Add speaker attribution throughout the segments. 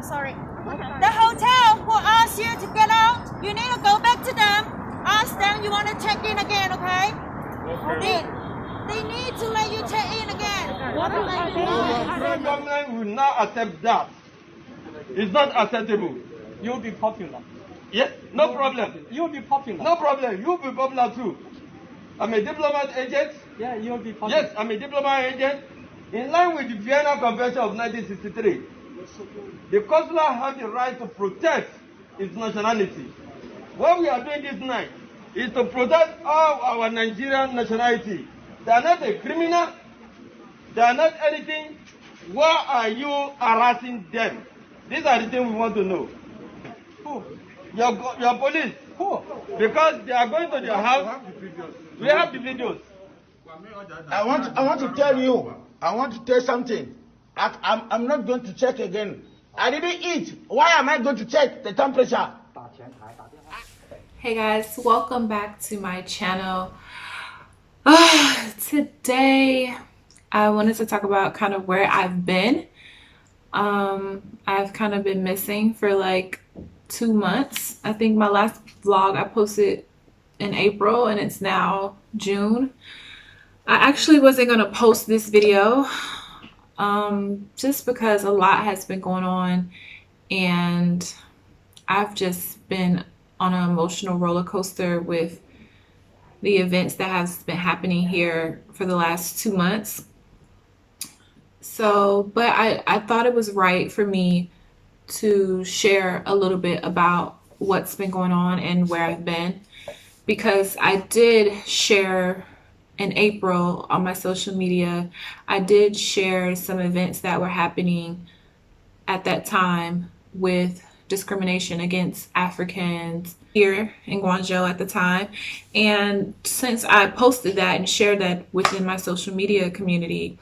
Speaker 1: Sorry. The hotel who asked you to get out, you need to go back to them. Ask them you want to check in again, okay? They need to let you check in again.
Speaker 2: The French government will not accept that. It's not acceptable.
Speaker 3: You'll be popular.
Speaker 2: Yes, no problem.
Speaker 3: You'll be popular.
Speaker 2: No problem. You'll be popular too. I'm a diplomat agent.
Speaker 3: Yeah, you'll be popular.
Speaker 2: Yes, I'm a diplomat agent. In line with the Vienna Convention of 1963, the consular has the right to protect its nationality. What we are doing this night is to protect all our Nigerian nationality. They are not a criminal. They are not anything. Why are you harassing them? These are the things we want to know.
Speaker 3: Who?
Speaker 2: Your police.
Speaker 3: Who?
Speaker 2: Because they are going to their house. We have the videos.
Speaker 4: I want to tell you. I want to tell something. I'm not going to check again. I didn't eat. Why am I going to check the temperature?
Speaker 5: Hey guys, welcome back to my channel. Today I wanted to talk about kind of where I've been. I've kind of been missing for like 2 months. I think my last vlog I posted in April and it's now June. I actually wasn't going to post this video just because a lot has been going on and I've just been on an emotional roller coaster with the events that have been happening here for the last 2 months. So, but I thought it was right for me to share a little bit about what's been going on and where I've been, because I did share in April on my social media, I did share some events that were happening at that time with discrimination against Africans here in Guangzhou at the time. And since I posted that and shared that within my social media community,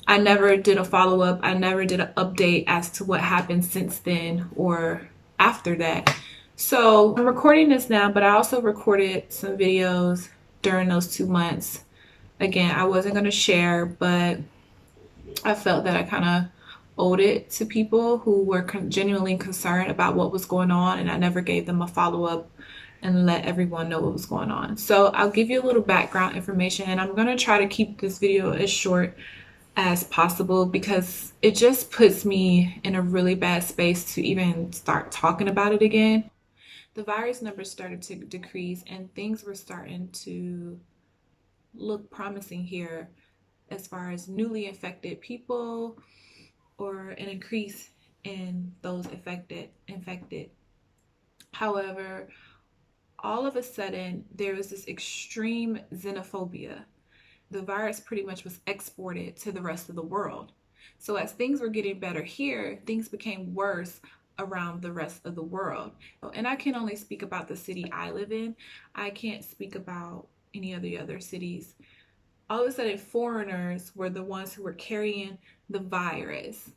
Speaker 5: I never did a follow-up. I never did an update as to what happened since then or after that. So I'm recording this now, but I also recorded some videos during those 2 months. Again, I wasn't going to share, but I felt that I kind of owed it to people who were genuinely concerned about what was going on, and I never gave them a follow-up and let everyone know what was going on. So I'll give you a little background information, and I'm going to try to keep this video as short as possible because it just puts me in a really bad space to even start talking about it again. The virus numbers started to decrease and things were starting to look promising here as far as newly infected people or an increase in those infected. However, all of a sudden there was this extreme xenophobia. The virus pretty much was exported to the rest of the world. So as things were getting better here, things became worse around the rest of the world. And I can only speak about the city I live in. I can't speak about any of the other cities. All of a sudden, foreigners were the ones who were carrying the virus.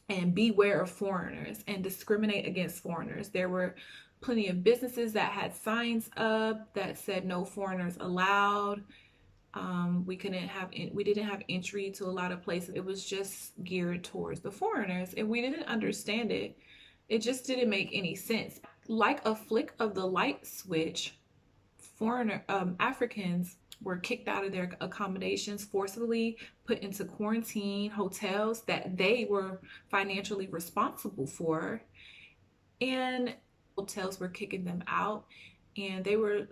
Speaker 5: And beware of foreigners and discriminate against foreigners. There were plenty of businesses that had signs up that said no foreigners allowed. We didn't have entry to a lot of places. It was just geared towards the foreigners, and we didn't understand it. It just didn't make any sense. Like a flick of the light switch, Africans were kicked out of their accommodations, forcibly put into quarantine hotels that they were financially responsible for, and hotels were kicking them out, and they were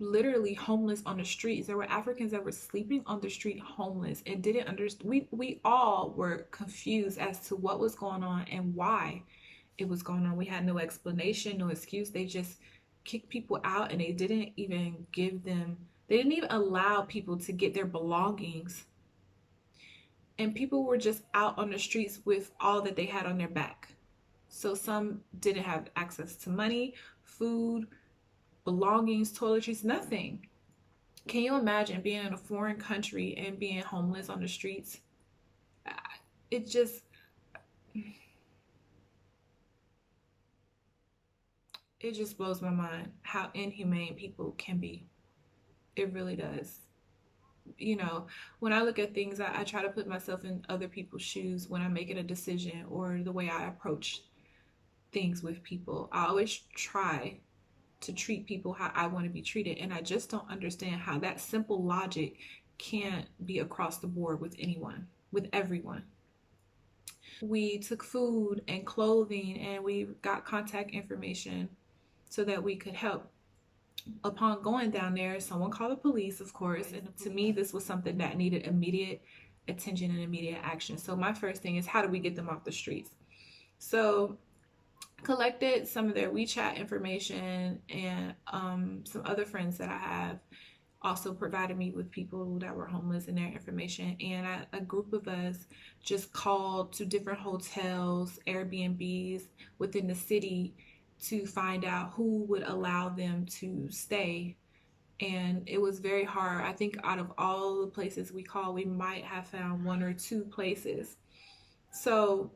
Speaker 5: literally homeless on the streets. There were Africans that were sleeping on the street homeless and didn't understand. We all were confused as to what was going on and why it was going on. We had no explanation, no excuse. They just kicked people out, and they didn't even allow people to get their belongings. And people were just out on the streets with all that they had on their back. So some didn't have access to money, food, belongings, toiletries, nothing. Can you imagine being in a foreign country and being homeless on the streets? It just blows my mind how inhumane people can be. It really does. you know, when I look at things, I try to put myself in other people's shoes when I'm making a decision or the way I approach things with people. I always try to treat people how I want to be treated. And I just don't understand how that simple logic can't be across the board with anyone, with everyone. We took food and clothing and we got contact information so that we could help. Upon going down there, someone called the police, of course, and to me, this was something that needed immediate attention and immediate action. So my first thing is, how do we get them off the streets? So collected some of their WeChat information, and some other friends that I have also provided me with people that were homeless and their information. And a group of us just called to different hotels, Airbnbs within the city to find out who would allow them to stay. And it was very hard. I think out of all the places we called, we might have found one or two places. So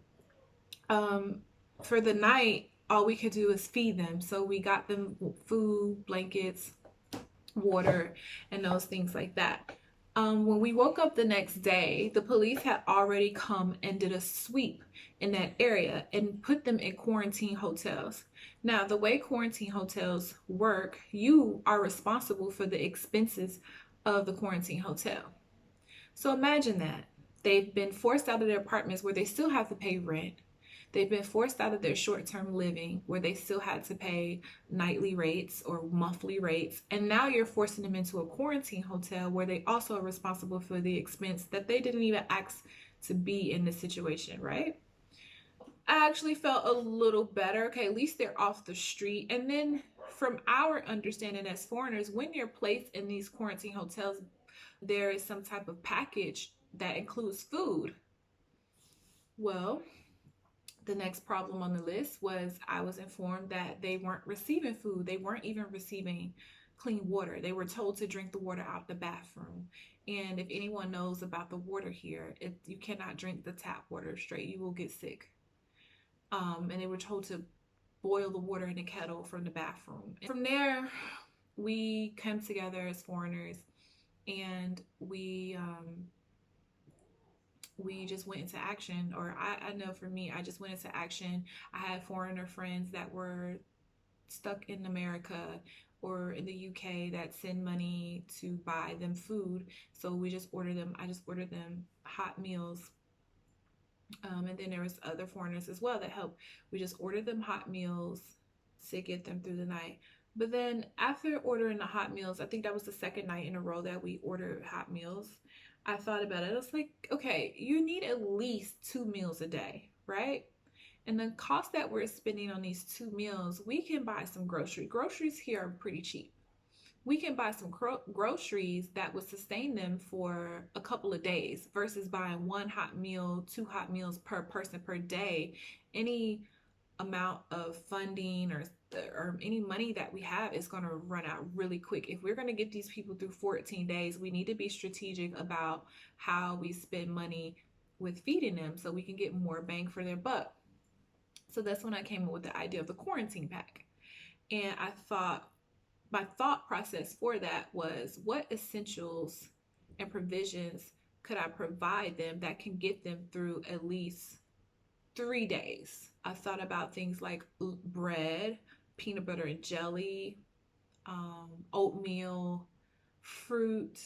Speaker 5: for the night, all we could do is feed them. So we got them food, blankets, water, and those things like that. When we woke up the next day, the police had already come and did a sweep in that area and put them in quarantine hotels. Now, the way quarantine hotels work, you are responsible for the expenses of the quarantine hotel. So imagine that. They've been forced out of their apartments where they still have to pay rent. They've been forced out of their short-term living where they still had to pay nightly rates or monthly rates. And now you're forcing them into a quarantine hotel where they also are responsible for the expense that they didn't even ask to be in this situation, right? I actually felt a little better. Okay, at least they're off the street. And then from our understanding as foreigners, when you're placed in these quarantine hotels, there is some type of package that includes food. Well, the next problem on the list was I was informed that they weren't receiving food. They weren't even receiving clean water. They were told to drink the water out the bathroom. And if anyone knows about the water here, you cannot drink the tap water straight. You will get sick. And they were told to boil the water in a kettle from the bathroom. And from there, we came together as foreigners, and we just went into action. Or I know for me, I just went into action. I had foreigner friends that were stuck in America or in the UK that send money to buy them food. So I just ordered them hot meals. And then there was other foreigners as well that helped. We just ordered them hot meals to get them through the night. But then after ordering the hot meals, I think that was the second night in a row that we ordered hot meals. I thought about it. I was like, okay, you need at least 2 meals a day, right? And the cost that we're spending on these 2 meals, we can buy some groceries. Groceries here are pretty cheap. We can buy some groceries that would sustain them for a couple of days versus buying 1 hot meal, 2 hot meals per person per day. Any amount of funding or any money that we have is going to run out really quick. If we're going to get these people through 14 days, we need to be strategic about how we spend money with feeding them so we can get more bang for their buck. So that's when I came up with the idea of the quarantine pack. And my thought process for that was, what essentials and provisions could I provide them that can get them through at least 3 days? I thought about things like bread, peanut butter and jelly, oatmeal, fruit,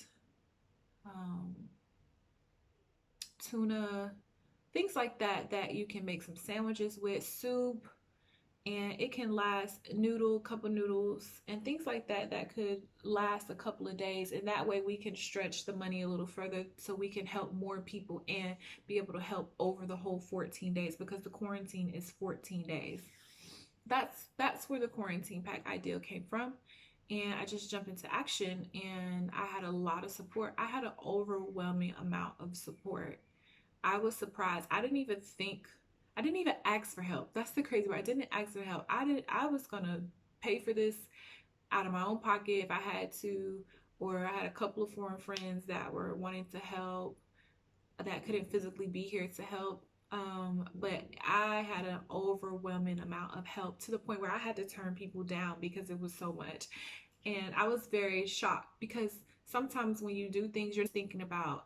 Speaker 5: tuna, things like that you can make some sandwiches with, soup, and it can last cup of noodles and things like that could last a couple of days. And that way we can stretch the money a little further so we can help more people and be able to help over the whole 14 days, because the quarantine is 14 days. That's where the quarantine pack idea came from. And I just jumped into action, and I had a lot of support. I had an overwhelming amount of support. I was surprised. I didn't even ask for help. That's the crazy part. I didn't ask for help. I was gonna pay for this out of my own pocket if I had to, or I had a couple of foreign friends that were wanting to help that couldn't physically be here to help. But I had an overwhelming amount of help to the point where I had to turn people down because it was so much. And I was very shocked because sometimes when you do things, you're thinking about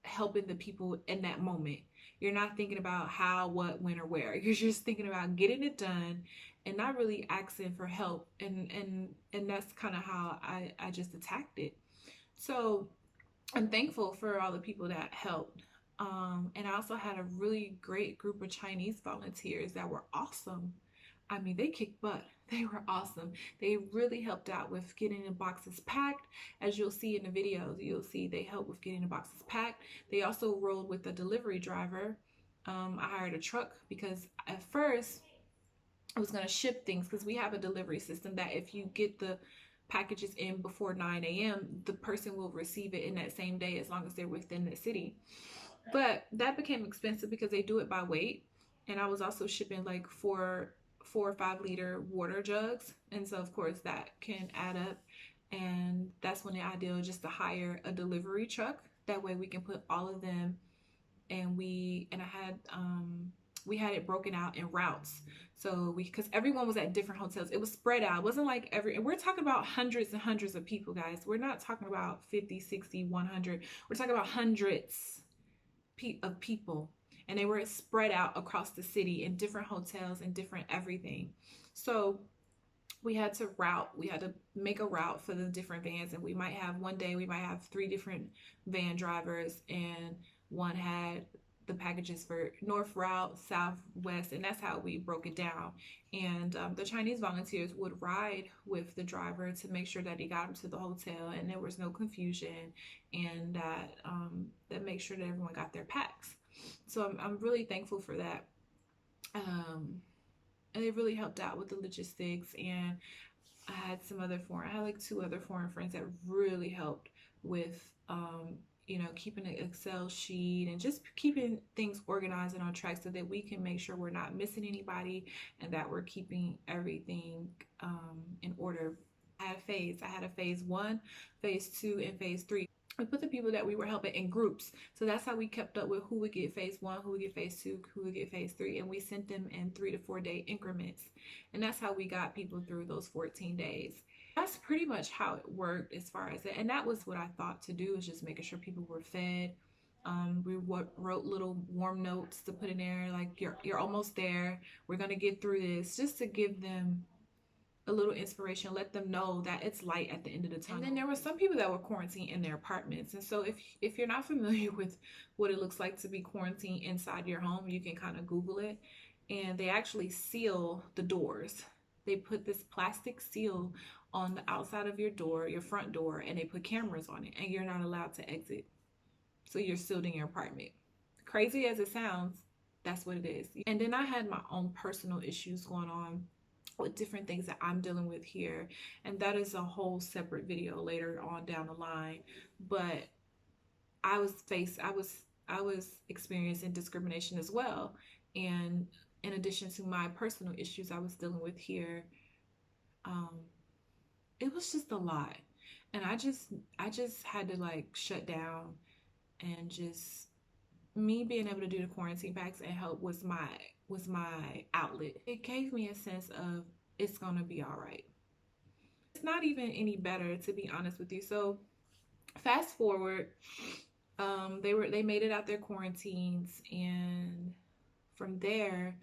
Speaker 5: helping the people in that moment. You're not thinking about how, what, when, or where. You're just thinking about getting it done and not really asking for help. And that's kind of how I just attacked it. So I'm thankful for all the people that helped. And I also had a really great group of Chinese volunteers that were awesome. I mean, they kicked butt. They were awesome. They really helped out with getting the boxes packed. As you'll see in the videos, you'll see they helped with getting the boxes packed. They also rolled with a delivery driver. I hired a truck because at first I was going to ship things because we have a delivery system that if you get the packages in before 9 a.m., the person will receive it in that same day as long as they're within the city. But that became expensive because they do it by weight. And I was also shipping like 4 or 5 liter water jugs. And so of course that can add up. And that's when the idea is just to hire a delivery truck. That way we can put all of them, and we had it broken out in routes. So because everyone was at different hotels, it was spread out. It wasn't like and we're talking about hundreds and hundreds of people, guys. We're not talking about 50, 60, 100. We're talking about hundreds of people, and they were spread out across the city in different hotels and different everything. So we had to make a route for the different vans, and one day we might have 3 different van drivers, and one had the packages for north route, south, west, and that's how we broke it down. And the Chinese volunteers would ride with the driver to make sure that he got him to the hotel and there was no confusion, and that make sure that everyone got their packs. So I'm really thankful for that. And they really helped out with the logistics. And I had like 2 other foreign friends that really helped with keeping an Excel sheet and just keeping things organized and on track so that we can make sure we're not missing anybody and that we're keeping everything in order. I had a phase 1, phase 2, and phase 3. We put the people that we were helping in groups. So that's how we kept up with who would get phase 1, who would get phase 2, who would get phase 3. And we sent them in 3 to 4 day increments. And that's how we got people through those 14 days. That's pretty much how it worked as far as it. And that was what I thought to do, is just making sure people were fed. We wrote little warm notes to put in there, like you're almost there. We're going to get through this, just to give them a little inspiration, let them know that it's light at the end of the tunnel. And then there were some people that were quarantined in their apartments. And so if you're not familiar with what it looks like to be quarantined inside your home, you can kind of Google it. And they actually seal the doors. They put this plastic seal on the outside of your door, your front door, and they put cameras on it, and you're not allowed to exit. So you're sealed in your apartment. Crazy as it sounds, that's what it is. And then I had my own personal issues going on with different things that I'm dealing with here, and that is a whole separate video later on down the line. But I was experiencing discrimination as well, and in addition to my personal issues I was dealing with here, it was just a lot, and I just had to like shut down, and just me being able to do the quarantine packs and help was my outlet. It gave me a sense of it's gonna be all right. It's not even any better, to be honest with you. So fast forward, they made it out their quarantines, and from there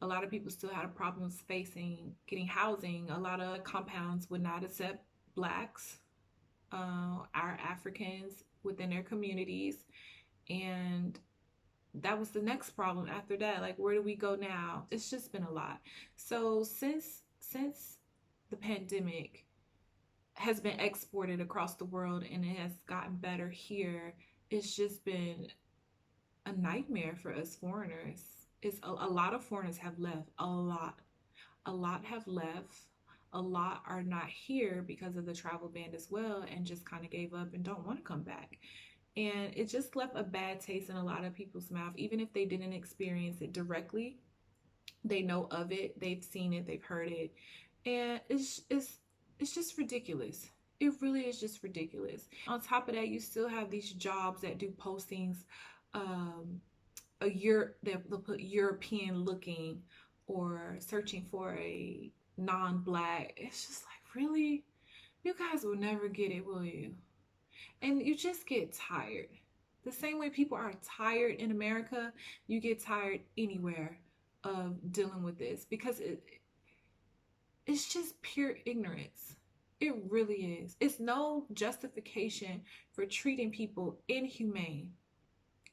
Speaker 5: a lot of people still had problems getting housing. A lot of compounds would not accept blacks, our Africans within their communities, and that was the next problem after that. Like, where do we go now? It's just been a lot. So since the pandemic has been exported across the world and it has gotten better here, it's just been a nightmare for us foreigners. It's a lot of foreigners have left. A lot have left. A lot are not here because of the travel ban as well, and just kind of gave up and don't want to come back. And it just left a bad taste in a lot of people's mouth. Even if they didn't experience it directly, they know of it, they've seen it, they've heard it. And it's just ridiculous. It really is just ridiculous. On top of that, you still have these jobs that do postings, they'll put European looking or searching for a non-black. It's just like, really? You guys will never get it, will you? And you just get tired. The same way people are tired in America, you get tired anywhere of dealing with this, because it's just pure ignorance. It really is. It's no justification for treating people inhumane.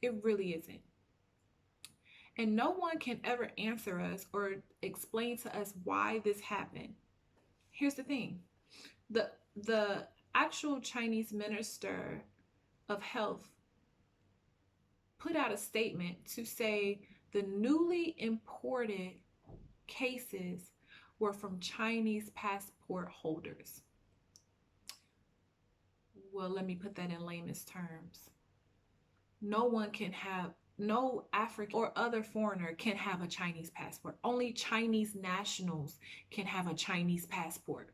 Speaker 5: It really isn't. And no one can ever answer us or explain to us why this happened. Here's the thing. The actual Chinese Minister of Health put out a statement to say the newly imported cases were from Chinese passport holders. Well, let me put that in layman's terms. No African or other foreigner can have a Chinese passport. Only Chinese nationals can have a Chinese passport.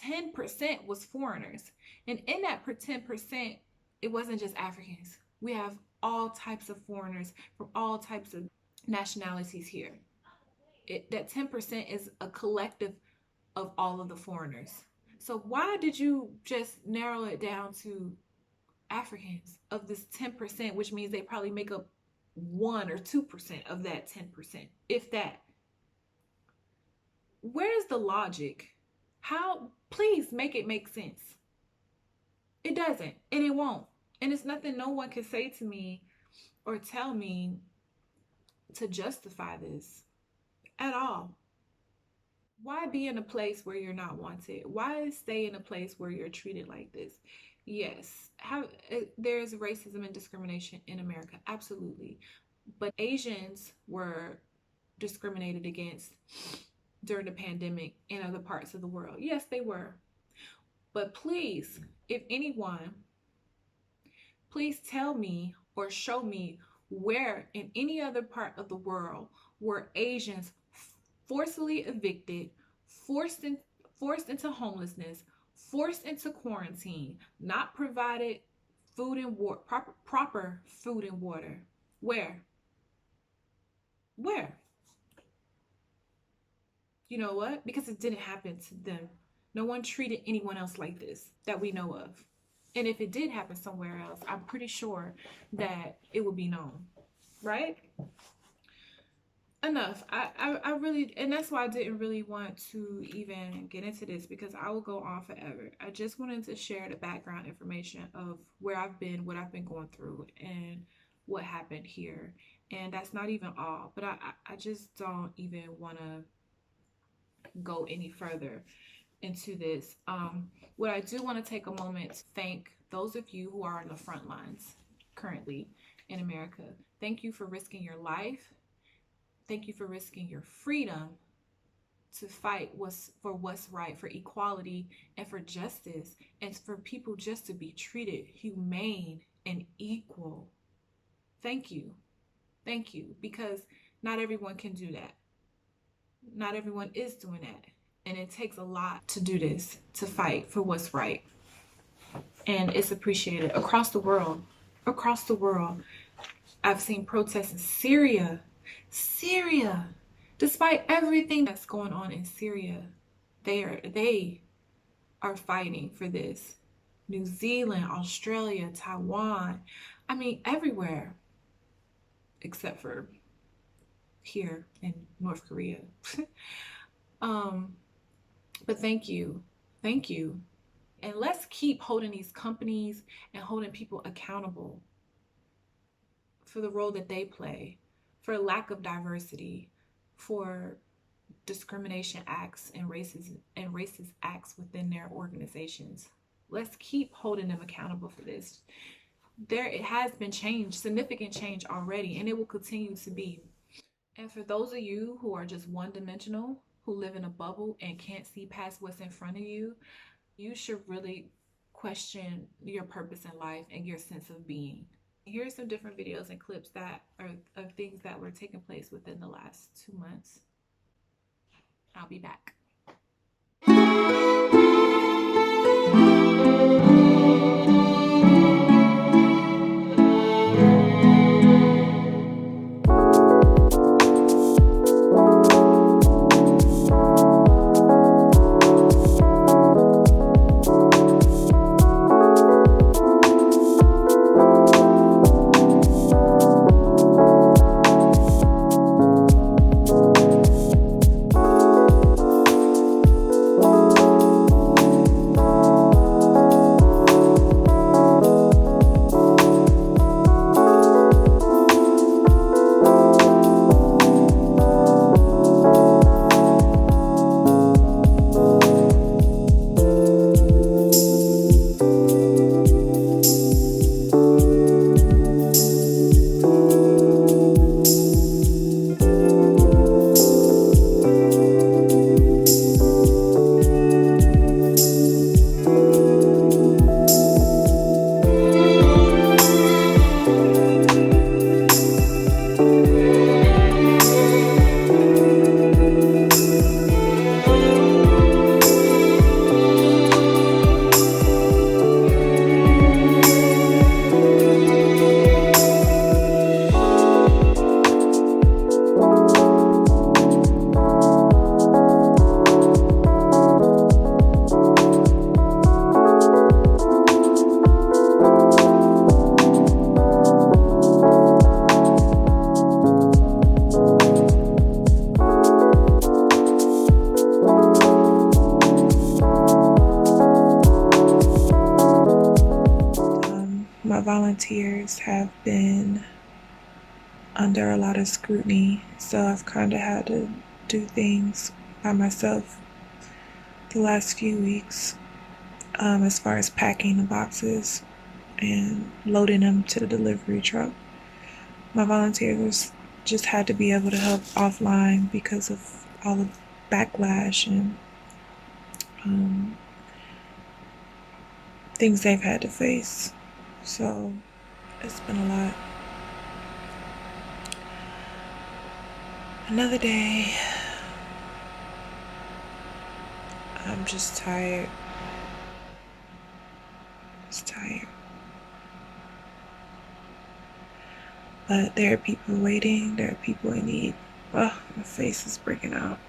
Speaker 5: 10% was foreigners. And in that 10%, it wasn't just Africans. We have all types of foreigners from all types of nationalities here. That 10% is a collective of all of the foreigners. So why did you just narrow it down to Africans of this 10%, which means they probably make up 1 or 2% of that 10%, if that? Where's the logic? How? Please make it make sense. It doesn't, and it won't. And it's nothing no one can say to me or tell me to justify this at all. Why be in a place where you're not wanted? Why stay in a place where you're treated like this? Yes, there's racism and discrimination in America, absolutely. But Asians were discriminated against during the pandemic in other parts of the world. Yes, they were. But please, if anyone, please tell me or show me where in any other part of the world were Asians forcibly evicted, forced into homelessness, forced into quarantine, not provided food and water, proper food and water. Where? You know what? Because it didn't happen to them. No one treated anyone else like this that we know of. And if it did happen somewhere else, I'm pretty sure that it would be known, right? Enough. I really, and that's why I didn't really want to even get into this, because I will go on forever. I just wanted to share the background information of where I've been, what I've been going through, and what happened here. And that's not even all, but I just don't even want to go any further into this. What I do want to take a moment to thank those of you who are on the front lines currently in America. Thank you for risking your life. Thank you for risking your freedom to fight for what's right, for equality and for justice, and for people just to be treated humane and equal. Thank you. Thank you, because not everyone can do that. Not everyone is doing that. And it takes a lot to do this, to fight for what's right. And it's appreciated across the world. Across the world. I've seen protests in Syria. Despite everything that's going on in Syria, they are fighting for this. New Zealand, Australia, Taiwan. I mean, everywhere. Except for here in North Korea. But thank you. And let's keep holding these companies and holding people accountable for the role that they play, for lack of diversity, for discrimination acts and racist acts within their organizations. Let's keep holding them accountable for this. It has been change, significant change already, and it will continue to be. And for those of you who are just one-dimensional, who live in a bubble and can't see past what's in front of you, you should really question your purpose in life and your sense of being. Here's some different videos and clips that are of things that were taking place within the last 2 months. I'll be back. volunteers have been under a lot of scrutiny, so I've kind of had to do things by myself the last few weeks, as far as packing the boxes and loading them to the delivery truck. My volunteers just had to be able to help offline because of all the backlash and things they've had to face. So it's been a lot. Another day. I'm just tired. Just tired. But there are people waiting. There are people in need. Oh, my face is breaking out.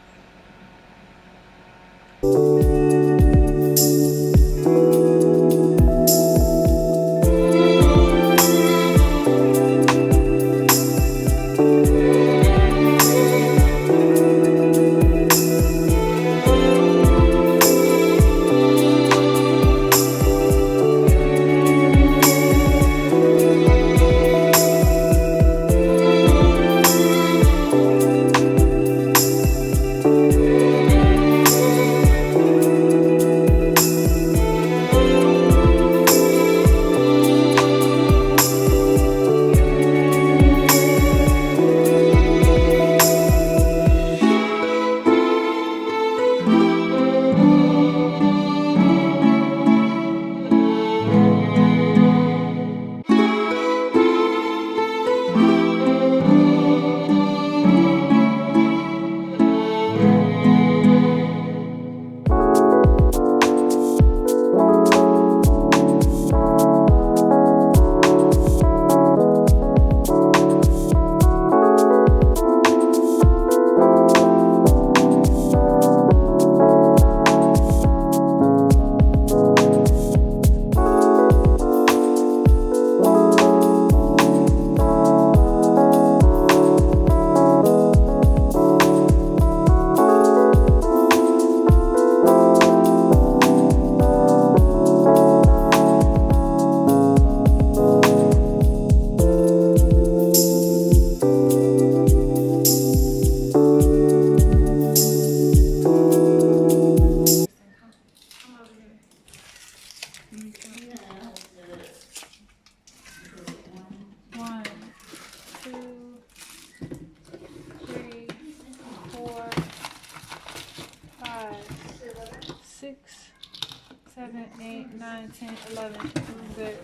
Speaker 5: Good.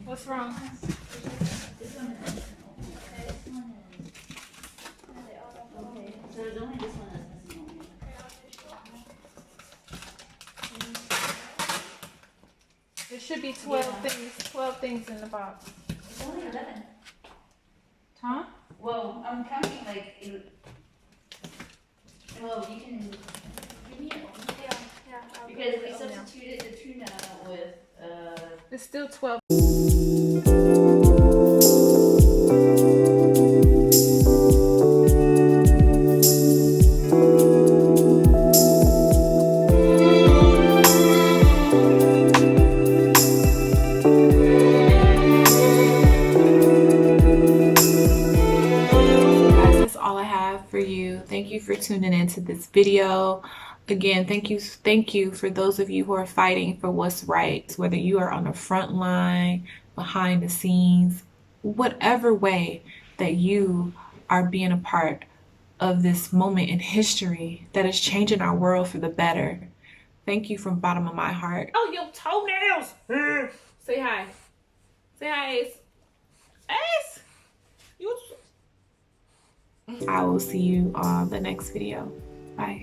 Speaker 5: What's wrong? There should be 12 things in the box.
Speaker 6: It's only 11.
Speaker 5: Huh?
Speaker 6: Well, I'm counting like. Well, you can give me it. Yeah. Because we substituted the tuna with.
Speaker 5: It's still 12. Thank you for tuning into this video. Again, thank you for those of you who are fighting for what's right, whether you are on the front line, behind the scenes, whatever way that you are being a part of this moment in history that is changing our world for the better. Thank you from the bottom of my heart. Oh, your toenails! Say hi. Say hi, Ace. Ace! I will see you on the next video. Bye.